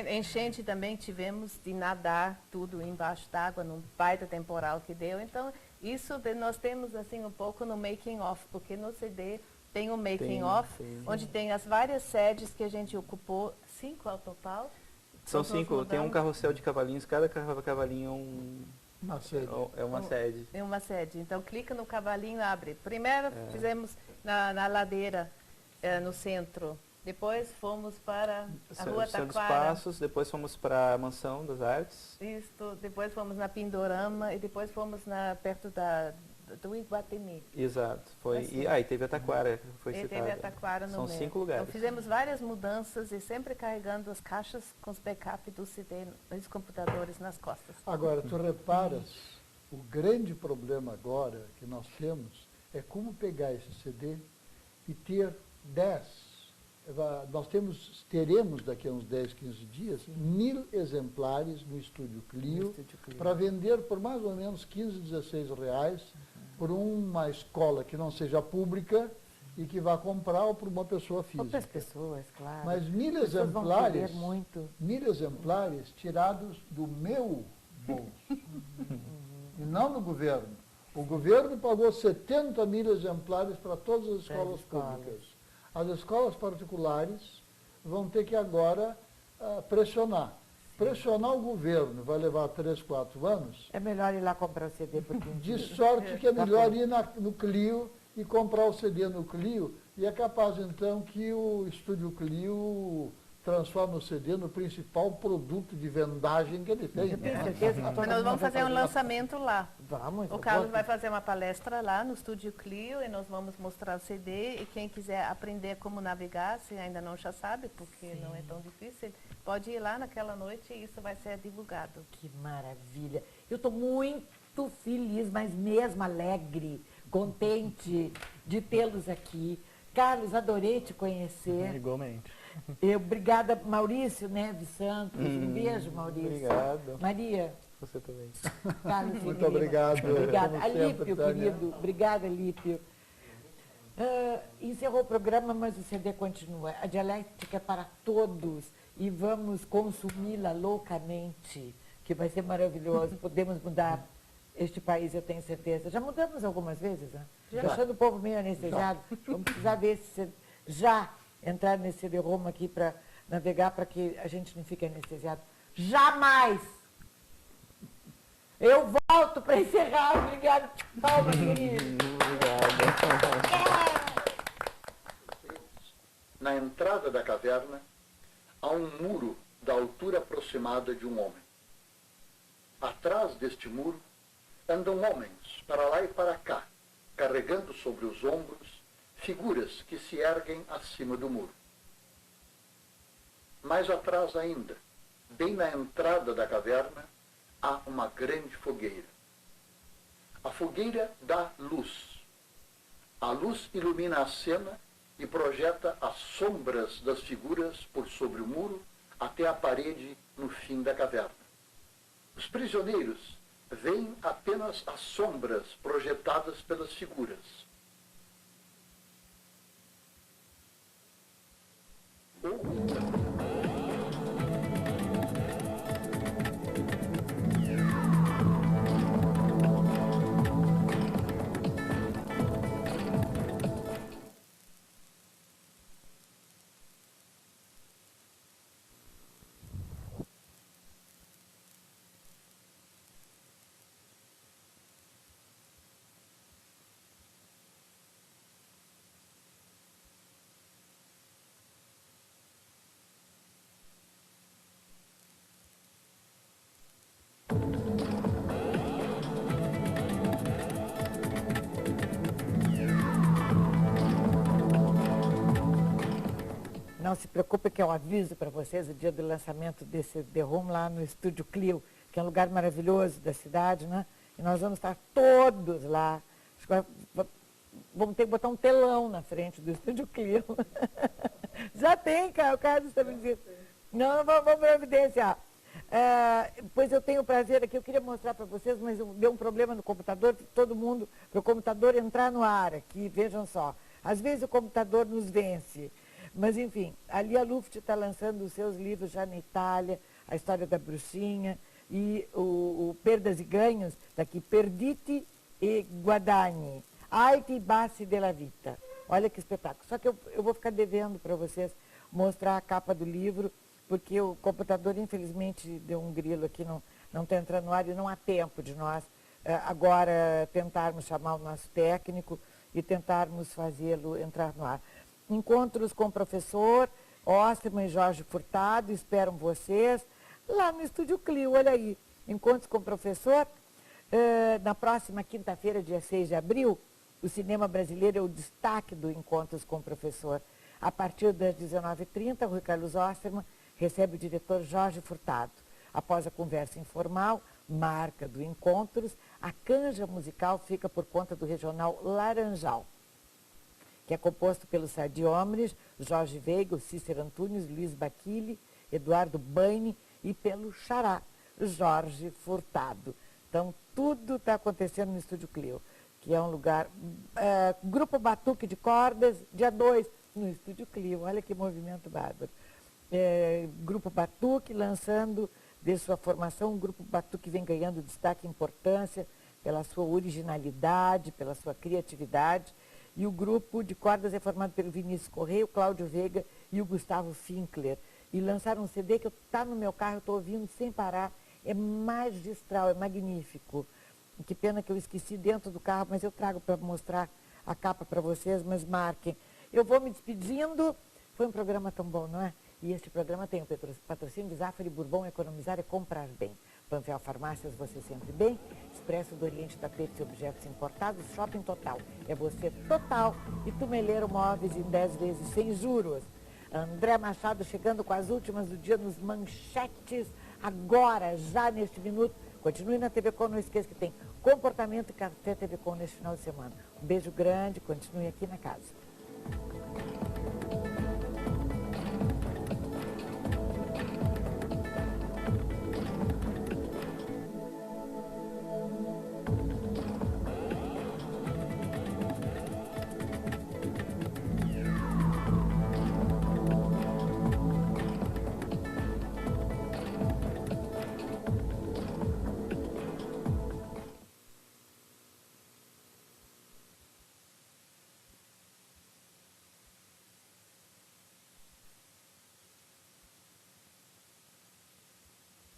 Enchente também tivemos de nadar tudo embaixo d'água, num baita temporal que deu. Então, isso nós temos assim um pouco no making off, porque no CD tem um making off, onde tem as várias sedes que a gente ocupou, 5 ao total. São 5, tem um carrossel de cavalinhos, cada cavalinho Uma sede. é uma sede. É uma sede. Então, clica no cavalinho, abre. Primeiro fizemos na ladeira, no centro. Depois fomos para a Rua Centro dos Taquara. Passos, depois fomos para a Mansão das Artes. Isso, depois fomos na Pindorama e depois fomos perto do Iguatemi. Exato. Foi, Assim. e teve a Taquara, que foi E citada. teve a Taquara no São meio. 5 lugares. Então fizemos várias mudanças e sempre carregando as caixas com os backup do CD, os computadores nas costas. Agora, tu reparas, o grande problema agora que nós temos é como pegar esse CD e ter 10. Nós teremos daqui a uns 10, 15 dias, 1000 exemplares no Estúdio Clio, para vender por mais ou menos 15, 16 reais, por uma escola que não seja pública e que vá comprar ou por uma pessoa física. Outras pessoas, claro. Mas 1000 As pessoas vão exemplares, querer muito. 1000 exemplares tirados do meu bolso, e não do governo. O governo pagou 70 mil exemplares para todas as escolas públicas. As escolas particulares vão ter que agora pressionar. Pressionar o governo vai levar 3, 4 anos. É melhor ir lá comprar o CD por 15 De dias. sorte que é melhor ir no Clio e comprar o CD no Clio. E é capaz, então, que o Estúdio Clio transforme o CD no principal produto de vendagem que ele tem. Eu tenho Né? certeza que todo Mas nós mundo vamos vai fazer um lançamento lá. Vamos. O Carlos vai fazer uma palestra lá no Estúdio Clio e nós vamos mostrar o CD e quem quiser aprender como navegar, se ainda não já sabe, porque não é tão difícil, pode ir lá naquela noite e isso vai ser divulgado. Que maravilha. Eu estou muito feliz, mas mesmo alegre, contente de tê-los aqui. Carlos, adorei te conhecer. Igualmente. Obrigada, Maurício Neves Santos. Um beijo, Maurício. Obrigado. Maria. Você também. Carlos Muito Lima. obrigado. Obrigada. Como sempre, Alípio, Tânia. querido. Obrigada, Alípio. Encerrou o programa, mas o CD continua. A dialética é para todos e vamos consumi-la loucamente, que vai ser maravilhoso. Podemos mudar este país, eu tenho certeza. Já mudamos algumas vezes, né? Deixando o povo meio anestesiado. Vamos precisar desse já entrar nesse CD-ROM aqui para navegar, para que a gente não fique anestesiado. Jamais! Eu volto para encerrar. Obrigada. Palmas, querido. Na entrada da caverna há um muro da altura aproximada de um homem. Atrás deste muro andam homens para lá e para cá, carregando sobre os ombros figuras que se erguem acima do muro. Mais atrás ainda, bem na entrada da caverna, há uma grande fogueira. A fogueira dá luz. A luz ilumina a cena e projeta as sombras das figuras por sobre o muro até a parede no fim da caverna. Os prisioneiros veem apenas as sombras projetadas pelas figuras. Ou então, Não se preocupe que eu aviso para vocês o dia do lançamento desse CD-ROM lá no Estúdio Clio, que é um lugar maravilhoso da cidade, né? E nós vamos estar todos lá. Vamos ter que botar um telão na frente do Estúdio Clio. Já tem, cara, o Carlos está me dizendo. Não, vamos providenciar. Pois eu tenho o prazer aqui, eu queria mostrar para vocês, mas deu um problema no computador, todo mundo, para o computador entrar no ar aqui, vejam só. Às vezes o computador nos vence. Mas, enfim, ali a Luft está lançando os seus livros já na Itália, a história da bruxinha, e o Perdas e Ganhos, daqui, Perdite e Guadagni, Alti e Bassi della Vita. Olha que espetáculo. Só que eu vou ficar devendo para vocês mostrar a capa do livro, porque o computador, infelizmente, deu um grilo aqui, não está entrando no ar e não há tempo de nós agora tentarmos chamar o nosso técnico e tentarmos fazê-lo entrar no ar. Encontros com o professor Osterman e Jorge Furtado, esperam vocês lá no Estúdio Clio, olha aí. Encontros com o professor, na próxima quinta-feira, dia 6 de abril, o cinema brasileiro é o destaque do Encontros com o Professor. A partir das 19h30, Rui Carlos Osterman recebe o diretor Jorge Furtado. Após a conversa informal, marca do Encontros, a canja musical fica por conta do regional Laranjal, que é composto pelos Sardiômenes, Jorge Veiga, Cícero Antunes, Luiz Baquili, Eduardo Baine e pelo Xará, Jorge Furtado. Então, tudo está acontecendo no Estúdio Clio, que é um lugar... Grupo Batuque de Cordas, dia 2, no Estúdio Clio. Olha que movimento bárbaro. Grupo Batuque lançando de sua formação, um Grupo Batuque vem ganhando destaque e importância pela sua originalidade, pela sua criatividade. E o grupo de cordas é formado pelo Vinícius Correia, o Cláudio Veiga e o Gustavo Finkler. E lançaram um CD que está no meu carro, eu estou ouvindo sem parar. É magistral, é magnífico. Que pena que eu esqueci dentro do carro, mas eu trago para mostrar a capa para vocês, mas marquem. Eu vou me despedindo. Foi um programa tão bom, não é? E este programa tem o patrocínio de Zafari Bourbon, economizar é comprar bem. Panvel Farmácias, você sempre bem. Expresso do Oriente, tapetes e objetos importados. Shopping Total, é você total. E Tumeleiro Móveis em 10 vezes sem juros. André Machado chegando com as últimas do dia nos manchetes. Agora, já neste minuto. Continue na TV Com, não esqueça que tem comportamento e café TV Com neste final de semana. Um beijo grande, continue aqui na casa.